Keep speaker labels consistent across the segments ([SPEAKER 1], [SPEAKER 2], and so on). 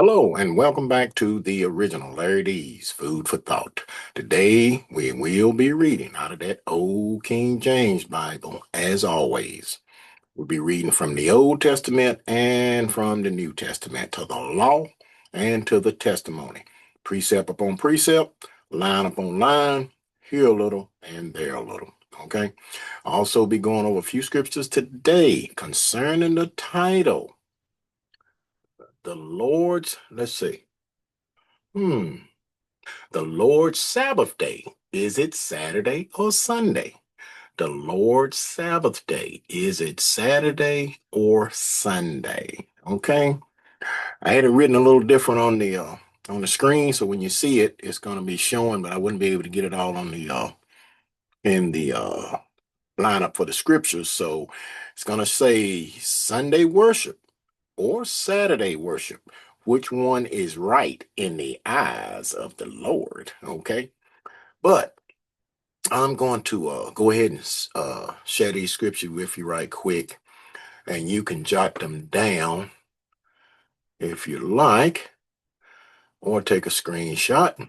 [SPEAKER 1] Hello and welcome back to the original Larry D's Food for Thought. Today we will be reading out of that old King James Bible as always. We'll be reading from the Old Testament and from the New Testament to the law and to the testimony. Precept upon precept, line upon line, here a little and there a little. Okay. I'll also be going over a few scriptures today concerning the title. The Lord's, let's see. Hmm. The Lord's Sabbath day. Is it Saturday or Sunday? The Lord's Sabbath day. Is it Saturday or Sunday? Okay. I had it written a little different on the screen, so when you see it, it's gonna be showing, but I wouldn't be able to get it all on the in the lineup for the scriptures. So it's gonna say Sunday worship or Saturday worship. Which one is right in the eyes of the Lord? Okay. But I'm going to go ahead and share these scriptures with you right quick, and you can jot them down if you like, or take a screenshot.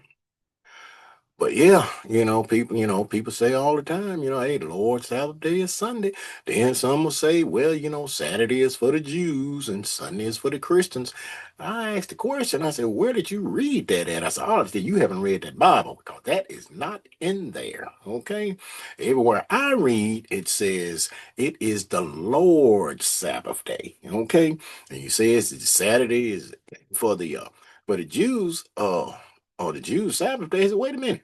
[SPEAKER 1] But yeah, people say all the time, hey, the Lord's Sabbath day is Sunday. Then some will say, well, Saturday is for the Jews and Sunday is for the Christians. I asked the question, I said, where did you read that at? I said, obviously, you haven't read that Bible because that is not in there. Okay. Everywhere I read, it says it is the Lord's Sabbath day. Okay. And you say Saturday is for the Jews, the Jews Sabbath day. I said, wait a minute.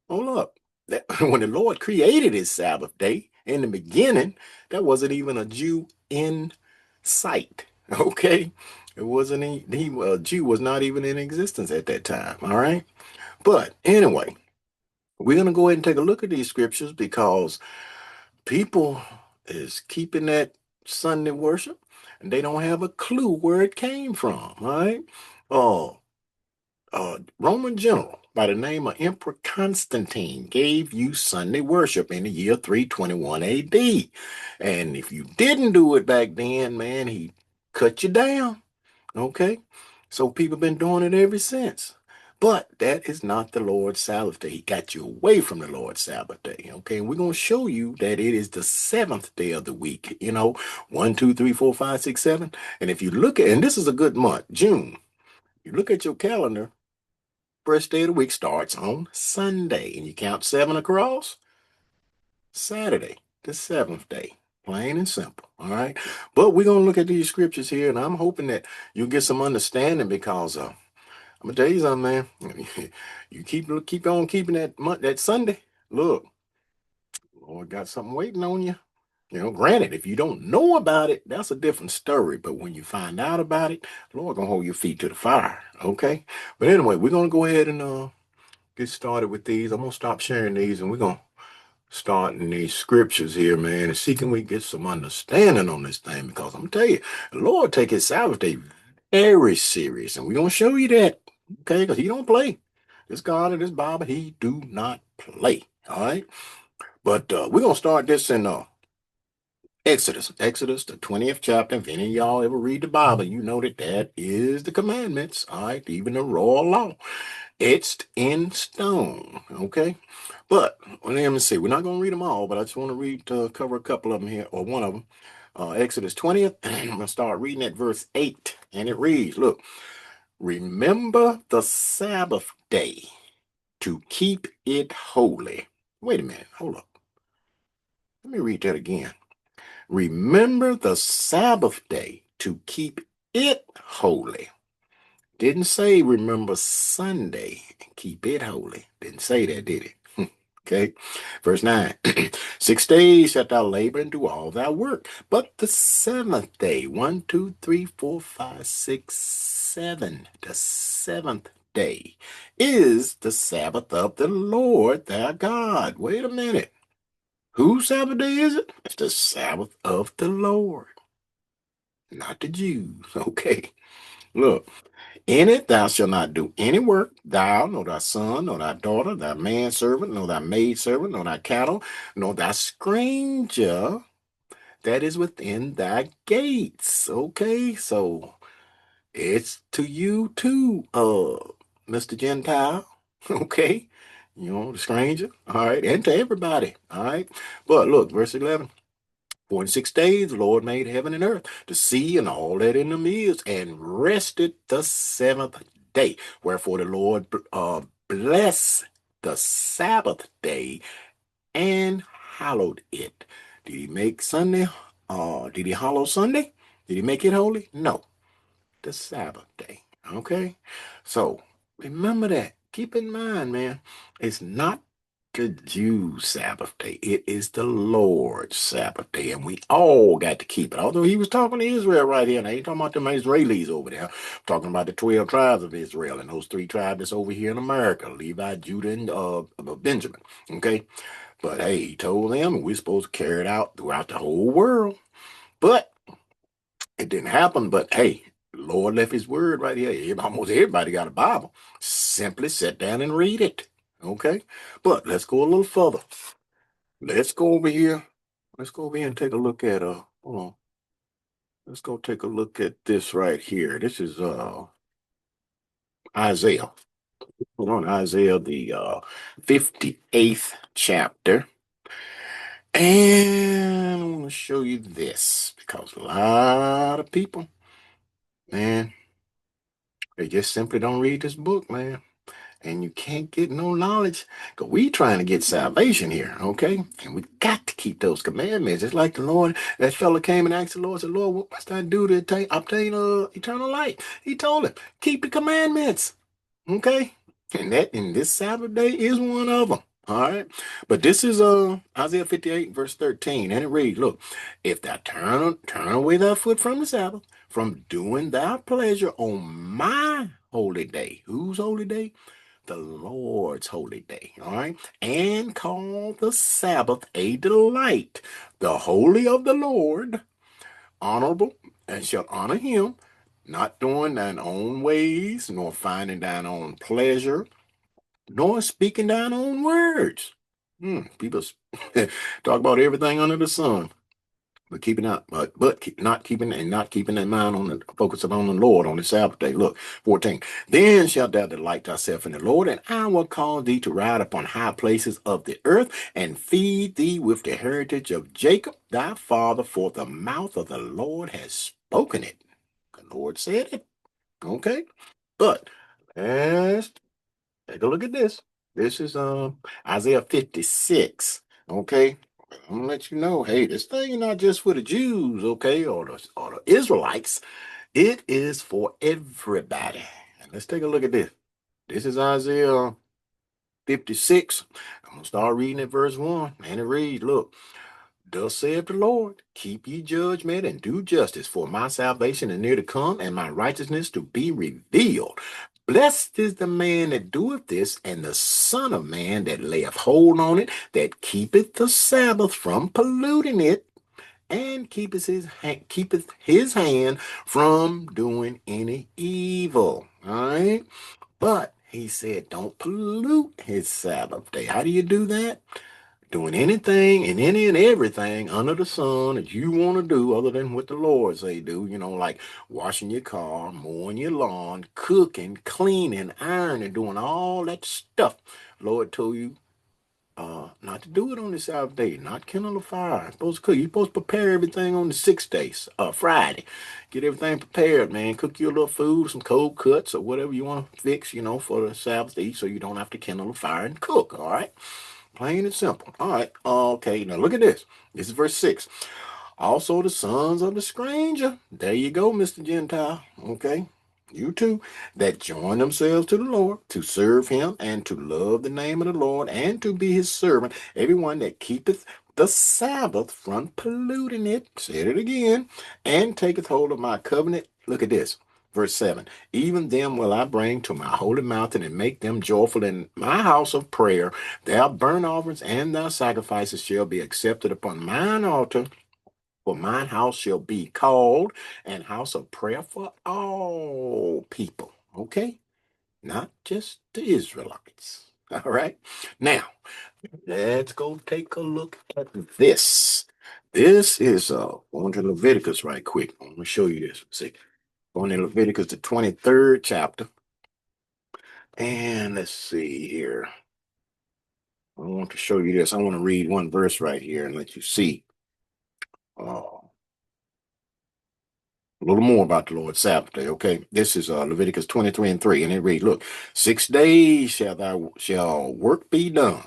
[SPEAKER 1] Hold up. That, when the Lord created his Sabbath day in the beginning, that wasn't even a Jew in sight. Okay. It wasn't a Jew was not even in existence at that time. All right. But anyway, we're gonna go ahead and take a look at these scriptures because people is keeping that Sunday worship and they don't have a clue where it came from. All right. Oh, Roman general by the name of Emperor Constantine gave you Sunday worship in the year 321 AD. And if you didn't do it back then, man, he cut you down. Okay? So people been doing it ever since. But that is not the Lord's Sabbath day. He got you away from the Lord's Sabbath day. Okay. And we're going to show you that it is the seventh day of the week. 1, 2, 3, 4, 5, 6, 7. And if you look at, and this is a good month, June, you look at your calendar, first day of the week starts on Sunday, and you count seven across. Saturday, the seventh day. Plain and simple. All right. But we're gonna look at these scriptures here, and I'm hoping that you'll get some understanding because I'm gonna tell you something, man. You keep on keeping that Sunday. Look, Lord got something waiting on you. Granted, if you don't know about it, that's a different story. But when you find out about it, the Lord gonna hold your feet to the fire. Okay. But anyway, we're gonna go ahead and get started with these. I'm gonna stop sharing these, and we're gonna start in these scriptures here, man, and see can we get some understanding on this thing. Because I'm gonna tell you, the Lord take his Sabbath day very serious, and we're gonna show you that, okay? Because he don't play. This God and this Bible, he do not play. All right. But we're gonna start this in Exodus, the 20th chapter. If any of y'all ever read the Bible, you know that is the commandments, all right, even the royal law etched in stone. Okay. But let me see. We're not going to read them all, but I just want to cover a couple of them here, or one of them. Exodus 20th. I'm going to start reading at verse 8. And it reads, look, remember the Sabbath day to keep it holy. Wait a minute. Hold up. Let me read that again. Remember the Sabbath day to keep it holy. Didn't say remember Sunday and keep it holy. Didn't say that, did it? Okay. Verse 9. 6 days shalt thou labor and do all thy work. But the seventh day, 1, 2, 3, 4, 5, 6, 7. The seventh day is the Sabbath of the Lord thy God. Wait a minute. Whose Sabbath day is it? It's the Sabbath of the Lord, not the Jews. Okay. Look. In it thou shalt not do any work, thou, nor thy son, nor thy daughter, thy manservant, nor thy maidservant, nor thy cattle, nor thy stranger that is within thy gates. Okay, so It's to you too, Mr. Gentile. Okay. You know, the stranger. All right. And to everybody. All right. But look, verse 11. For in 6 days the Lord made heaven and earth, the sea and all that in them is, and rested the seventh day. Wherefore the Lord blessed the Sabbath day and hallowed it. Did he make Sunday? Did he hallow Sunday? Did he make it holy? No, the Sabbath day. Okay? So remember that. Keep in mind, man, it's not the Jews' Sabbath day. It is the Lord's Sabbath day, and we all got to keep it. Although he was talking to Israel right here, and I ain't talking about them Israelis over there. I'm talking about the 12 tribes of Israel and those three tribes that's over here in America, Levi, Judah, and Benjamin. Okay? But hey, he told them we're supposed to carry it out throughout the whole world. But it didn't happen. But hey, the Lord left his word right here. Almost everybody got a Bible. Simply sit down and read it. Okay? But let's go a little further. Let's go over here. Let's go over here and take a look at hold on. Let's go take a look at this right here. This is Isaiah. Hold on, Isaiah the 58th chapter. And I want to show you this because a lot of people, man, they just simply don't read this book, man. And you can't get no knowledge because we trying to get salvation here, okay? And we got to keep those commandments. It's like the Lord, that fella came and asked the Lord, said, Lord, what must I do to obtain eternal life? He told him, keep the commandments. Okay? And that in this Sabbath day is one of them. All right. But this is Isaiah 58, verse 13. And it reads, look, if thou turn away thy foot from the Sabbath, from doing thy pleasure on my holy day. Whose holy day? The Lord's holy day. All right. And call the Sabbath a delight, the holy of the Lord, honorable, and shall honor him, not doing thine own ways, nor finding thine own pleasure, nor speaking thine own words. People talk about everything under the sun, but keeping out, not keeping and not keeping that mind on the focusing on the Lord on the Sabbath day. Look, 14. Then shalt thou delight thyself in the Lord, and I will cause thee to ride upon high places of the earth, and feed thee with the heritage of Jacob thy father, for the mouth of the Lord has spoken it. The Lord said it. Okay, but let's take a look at this. This is Isaiah 56. Okay. I'm gonna let you know, hey, this thing is not just for the Jews, okay, or the Israelites. It is for everybody. And let's take a look at this. This is Isaiah 56. I'm gonna start reading at verse 1. And it reads, look. Thus saith the Lord, keep ye judgment and do justice, for my salvation is near to come, and my righteousness to be revealed. Blessed is the man that doeth this, and the Son of Man that layeth hold on it, that keepeth the Sabbath from polluting it, and keepeth his hand from doing any evil. All right? But he said, don't pollute his Sabbath day. How do you do that? Doing anything and any and everything under the sun that you want to do other than what the Lord say do, like washing your car, mowing your lawn, cooking, cleaning, ironing, doing all that stuff. Lord told you not to do it on the Sabbath day, not kindle a fire. You're supposed to cook. You're supposed to prepare everything on the 6th day, Friday. Get everything prepared, man. Cook you a little food, some cold cuts or whatever you want to fix, for the Sabbath to eat so you don't have to kindle a fire and cook, all right? Plain and simple. All right. Okay. Now look at this. This is verse 6. Also the sons of the stranger. There you go, Mr. Gentile. Okay. You too. That join themselves to the Lord to serve him and to love the name of the Lord and to be his servant. Everyone that keepeth the Sabbath from polluting it. Said it again. And taketh hold of my covenant. Look at this. Verse 7. Even them will I bring to my holy mountain and make them joyful in my house of prayer. Their burnt offerings and their sacrifices shall be accepted upon mine altar, for mine house shall be called an house of prayer for all people. Okay? Not just the Israelites. All right? Now, let's go take a look at this. This is going to Leviticus right quick. I'm going to show you this. See. Going in Leviticus, the 23rd chapter. And let's see here. I want to show you this. I want to read one verse right here and let you see a little more about the Lord's Sabbath day. Okay, this is Leviticus 23:3, and it reads, "Look, 6 days shall work be done,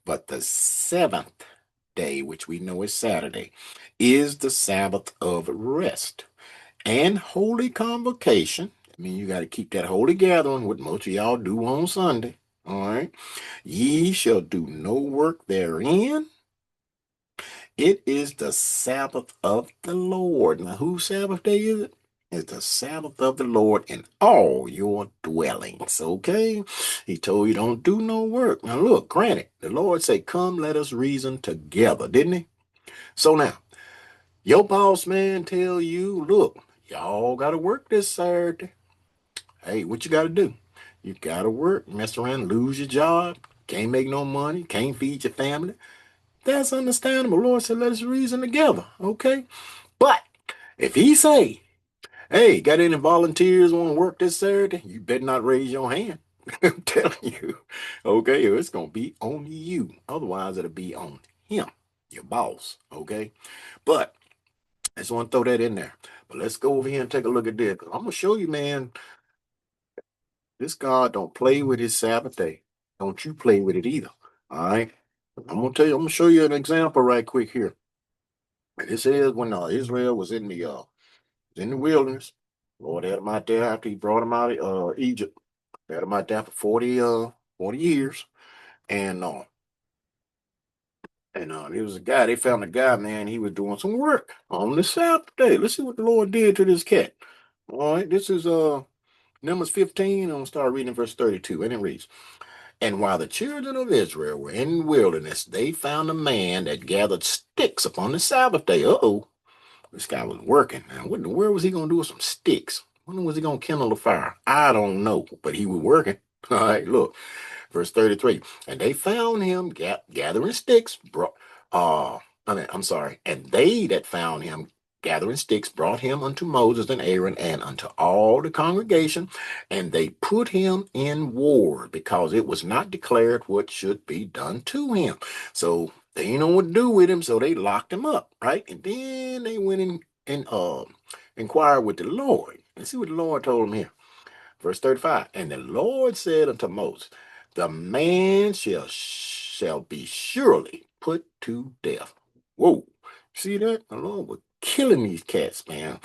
[SPEAKER 1] but the seventh day, which we know is Saturday, is the Sabbath of rest and holy convocation." I mean, you got to keep that holy gathering, what most of y'all do on Sunday. All right, ye shall do no work therein. It is the Sabbath of the Lord. Now, whose Sabbath day is it? It's the Sabbath of the Lord in all your dwellings. Okay? He told you don't do no work. Now, look, granted, the Lord said, "Come, let us reason together," didn't he? So now, your boss man tell you, "Look, y'all got to work this Saturday." Hey, what you got to do? You got to work, mess around, lose your job, can't make no money, can't feed your family. That's understandable. Lord said, "Let us reason together." Okay? But if he say, "Hey, got any volunteers want to work this Saturday?" You better not raise your hand. I'm telling you. Okay, it's gonna be on you. Otherwise, it'll be on him, your boss. Okay. But I just want to throw that in there. But let's go over here and take a look at this. I'm gonna show you, man, this God don't play with his Sabbath day. Don't you play with it either. All right. I'm gonna show you an example right quick here. And this is when Israel was in the wilderness. Lord had him out there after he brought him out of Egypt. Had him out there for 40 years. And there was a guy, they found a guy, man, he was doing some work on the Sabbath day. Let's see what the Lord did to this cat. All right, this is Numbers 15. I'm gonna start reading verse 32, and it reads, "And while the children of Israel were in the wilderness, they found a man that gathered sticks upon the Sabbath day." Uh-oh. This guy was working. Now, what in the world was he going to do with some sticks? When was he going to kindle a fire? I don't know, but he was working. All right, look, verse 33. "And they found him gathering sticks, I'm sorry. And they that found him gathering sticks brought him unto Moses and Aaron and unto all the congregation, and they put him in ward because it was not declared what should be done to him." So they didn't know what to do with him, so they locked him up, right? And then they went in and inquired with the Lord. Let's see what the Lord told them here. Verse 35, "And the Lord said unto Moses, The man shall be surely put to death." Whoa. See that? The Lord was killing these cats, man,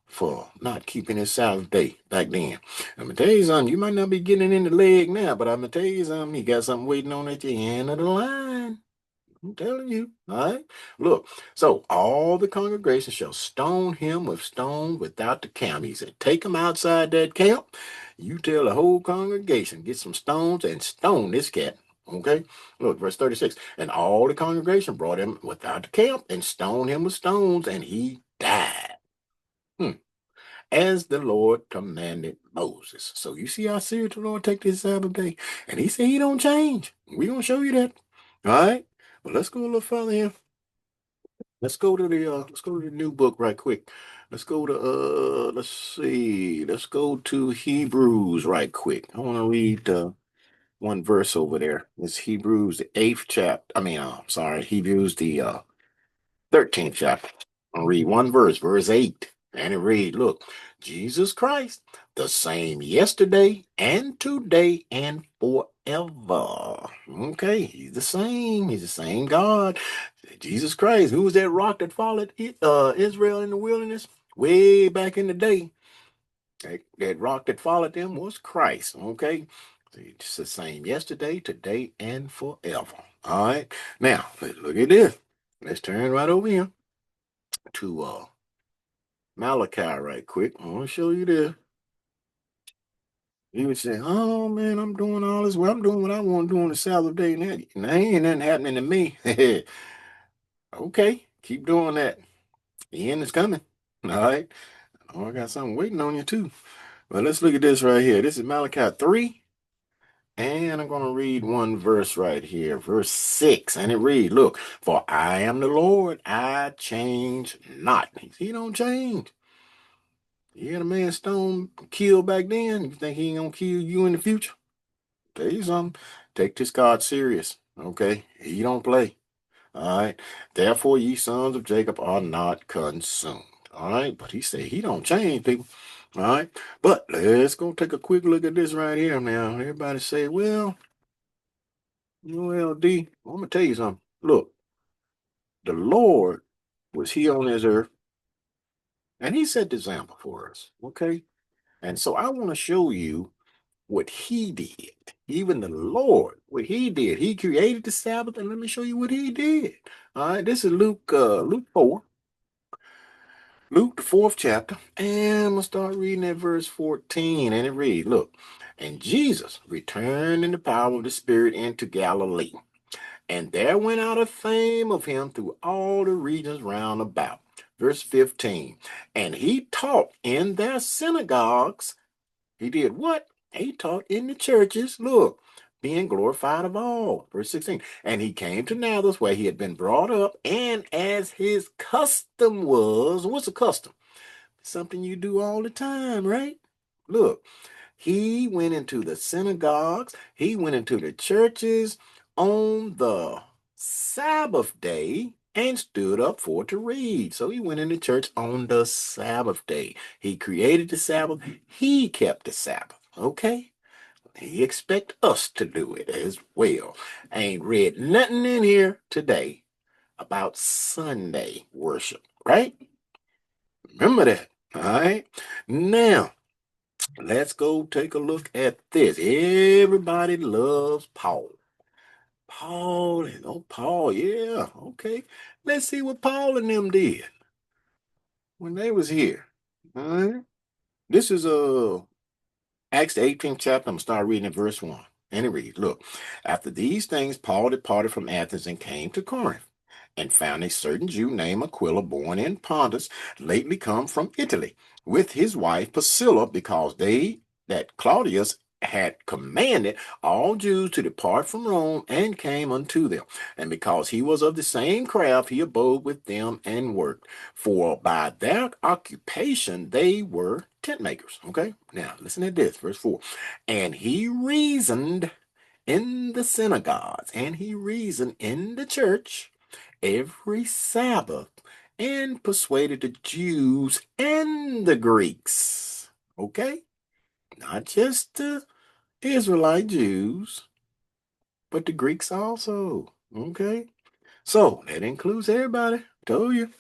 [SPEAKER 1] for not keeping his Sabbath day back then. I'm gonna tell you something, you might not be getting it in the leg now, but I'm gonna tell you something, you got something waiting on at the end of the line. I'm telling you. All right. Look, so all the congregation shall stone him with stones without the camp. He said, "Take him outside that camp. You tell the whole congregation, get some stones and stone this cat." Okay. Look, verse 36. "And all the congregation brought him without the camp and stoned him with stones, and he died. Hmm. As the Lord commanded Moses." So you see how serious the Lord take this Sabbath day. And he said he don't change. We're gonna show you that. All right. But let's go a little further here. Let's go to the new book right quick. Let's see. Let's go to Hebrews right quick. I want to read one verse over there. It's Hebrews the eighth chapter. Sorry, Hebrews the 13th chapter. I'll read one verse, verse 8. And it reads, "Look, Jesus Christ, the same yesterday and today and forever." Okay, he's the same. He's the same God. Jesus Christ. Who was that rock that followed Israel in the wilderness? Way back in the day. That rock that followed them was Christ. Okay. It's the same yesterday, today, and forever. All right. Now, let's look at this. Let's turn right over here to Malachi right quick. I want to show you this. You would say, "Oh man, I'm doing all this. Well, I'm doing what I want to do on the Sabbath day. And that ain't nothing happening to me." Okay, keep doing that. The end is coming. All right. Oh, I got something waiting on you too. Well, let's look at this right here. This is Malachi 3. And I'm going to read one verse right here, verse 6. And it reads, "Look, for I am the Lord, I change not." He don't change. You had a man stone killed back then. You think he ain't gonna kill you in the future? Tell you something. Take this God serious. Okay? He don't play. All right. Therefore, ye sons of Jacob are not consumed. All right. But he said he don't change people. All right. But let's go take a quick look at this right here now. Everybody say, well, D, I'm gonna tell you something. Look, the Lord was here on this earth, and he set the example for us. Okay. And so I want to show you what he did. Even the Lord, what he did. He created the Sabbath, and let me show you what he did. All right, this is Luke 4. Luke, the fourth chapter, and I'm going to start reading at verse 14. And it reads, look, and Jesus returned in the power of the Spirit into Galilee. And there went out a fame of him through all the regions round about. Verse 15, and he taught in their synagogues. He did what? He taught in the churches. Look, being glorified of all. Verse 16. And he came to Nazareth where he had been brought up, and as his custom was, what's a custom? Something you do all the time, right? Look, he went into the synagogues, he went into the churches on the Sabbath day and stood up for to read. So he went into church on the Sabbath day. He created the Sabbath, he kept the Sabbath. Okay? He expect us to do it as well. I ain't read nothing in here today about Sunday worship, right? Remember that. All right. Now, let's go take a look at this. Everybody loves Paul. Paul, yeah, okay. Let's see what Paul and them did when they was here. All right. This is Acts the 18th chapter. I'm gonna start reading at verse 1. And it reads, look, after these things, Paul departed from Athens and came to Corinth, and found a certain Jew named Aquila, born in Pontus, lately come from Italy, with his wife Priscilla, because they that Claudius had commanded all Jews to depart from Rome, and came unto them. And because he was of the same craft, he abode with them and worked. For by their occupation they were tent makers. Okay, now listen to this, verse 4. And he reasoned in the synagogues, and he reasoned in the church every Sabbath, and persuaded the Jews and the Greeks. Okay? Not just the Israelite Jews, but the Greeks also. Okay? So that includes everybody. Told you.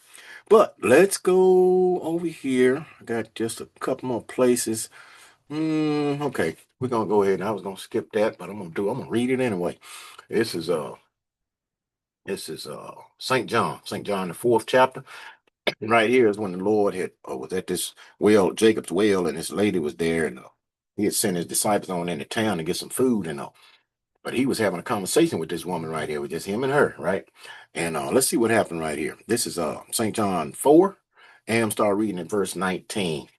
[SPEAKER 1] But let's go over here. I got just a couple more places. Okay. We're gonna go ahead. I was gonna skip that, but I'm gonna read it anyway. This is uh this is St. John, St. John, the fourth chapter. And right here is when the Lord had was at this well, Jacob's well, and this lady was there, and he had sent his disciples on into town to get some food, and but he was having a conversation with this woman right here, with just him and her, right? And let's see what happened right here. This is St. John 4, and I'm start reading at verse 19.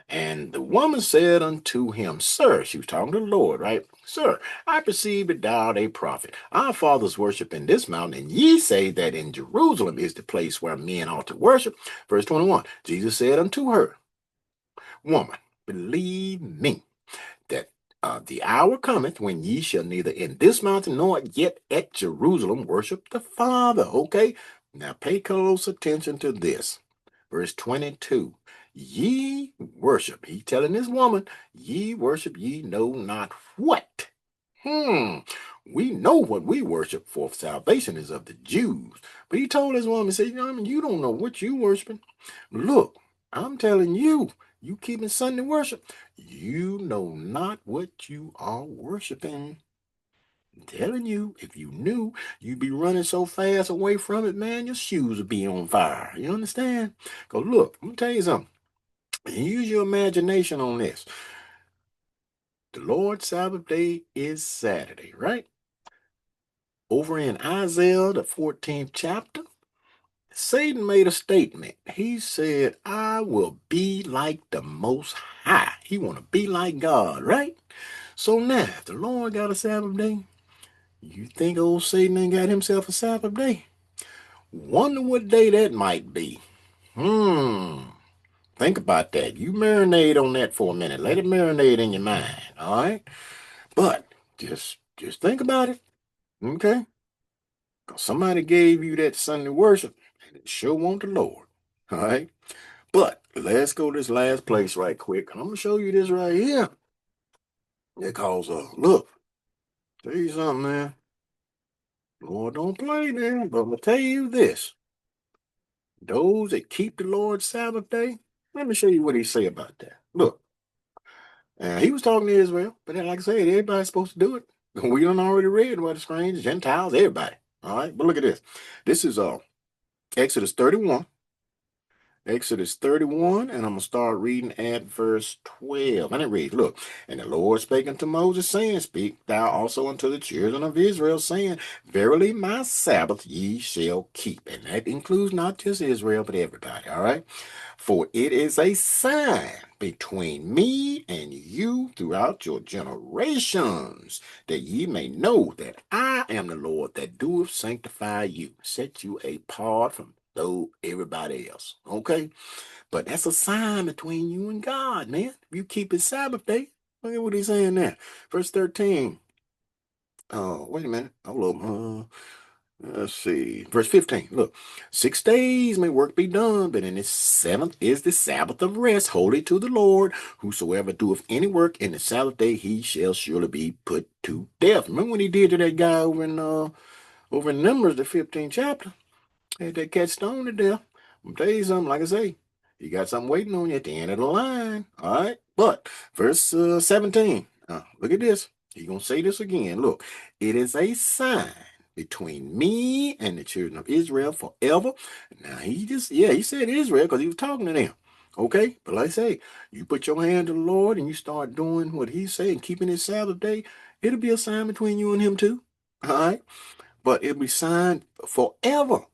[SPEAKER 1] And the woman said unto him, Sir, she was talking to the Lord, right? Sir, I perceive that thou art a prophet. Our fathers worship in this mountain, and ye say that in Jerusalem is the place where men ought to worship. Verse 21, Jesus said unto her, Woman, believe me, that the hour cometh when ye shall neither in this mountain nor yet at Jerusalem worship the Father. Okay, now pay close attention to this. Verse 22, ye worship, he telling this woman, ye worship ye know not what. We know what we worship, for salvation is of the Jews. But he told this woman, he said, you don't know what you worshiping. Look, I'm telling you, you keeping Sunday worship, you know not what you are worshiping. I'm telling you, if you knew, you'd be running so fast away from it, man, your shoes would be on fire. You understand? Because look, I'm gonna tell you something. Use your imagination on this. The Lord's Sabbath day is Saturday, right? Over in Isaiah, the 14th chapter, Satan made a statement. He said, I will be like the Most High. He want to be like God, right? So now, if the Lord got a Sabbath day, you think old Satan ain't got himself a Sabbath day? Wonder what day that might be. Hmm. Think about that. You marinate on that for a minute. Let it marinate in your mind. All right. But just think about it. Okay. 'Cause somebody gave you that Sunday worship, and it sure want the Lord. All right. But let's go to this last place right quick. And I'm gonna show you this right here. It calls look, tell you something, man. Lord don't play there, but I'm gonna tell you this. Those that keep the Lord's Sabbath day, let me show you what he say about that. Look, he was talking to Israel, but then, like I said, everybody's supposed to do it. We done already read what the strange Gentiles, everybody. All right, but look at this. This is Exodus 31. Exodus 31, and I'm going to start reading at verse 12. And it reads, look, and the Lord spake unto Moses, saying, Speak thou also unto the children of Israel, saying, Verily my Sabbath ye shall keep. And that includes not just Israel, but everybody, all right? For it is a sign between me and you throughout your generations, that ye may know that I am the Lord that doeth sanctify you, set you apart from though everybody else. Okay? But that's a sign between you and God, man. If you keep his Sabbath day, look at what he's saying there. Verse 13. Oh, wait a minute. Hold up. Let's see. Verse 15. Look, 6 days may work be done, but in the seventh is the Sabbath of rest, holy to the Lord. Whosoever doeth any work in the Sabbath day, he shall surely be put to death. Remember when he did to that guy over in Numbers, the 15th chapter? Had that cat stoned to death. I'm tell you something, like I say, you got something waiting on you at the end of the line. All right. But verse 17. Look at this. He's gonna say this again. Look, it is a sign between me and the children of Israel forever. Now he said Israel because he was talking to them. Okay, but like I say, you put your hand to the Lord and you start doing what he said and keeping his Sabbath day, it'll be a sign between you and him too. All right, but it'll be signed forever.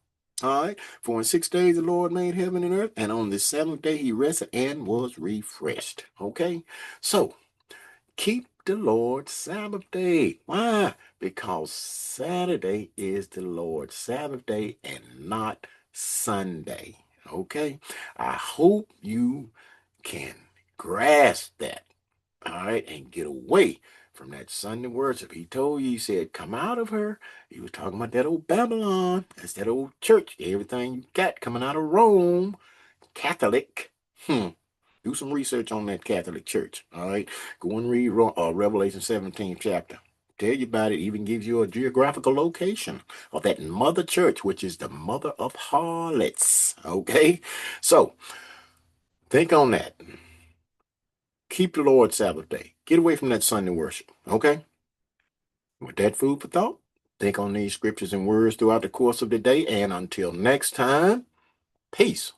[SPEAKER 1] All right. For in 6 days the Lord made heaven and earth, and on the seventh day he rested and was refreshed. Okay. So keep the Lord's Sabbath day. Why? Because Saturday is the Lord's Sabbath day and not Sunday. Okay. I hope you can grasp that. All right, and get away from that Sunday worship. He told you, he said, come out of her. He was talking about that old Babylon. That's that old church. Everything you got coming out of Rome, Catholic. Do some research on that Catholic church. All right, go and read Revelation 17th chapter. Tell you about it. Even gives you a geographical location of that mother church, which is the mother of harlots. Okay, so think on that. Keep the Lord's Sabbath day. Get away from that Sunday worship. Okay? With that food for thought, think on these scriptures and words throughout the course of the day. And until next time, peace.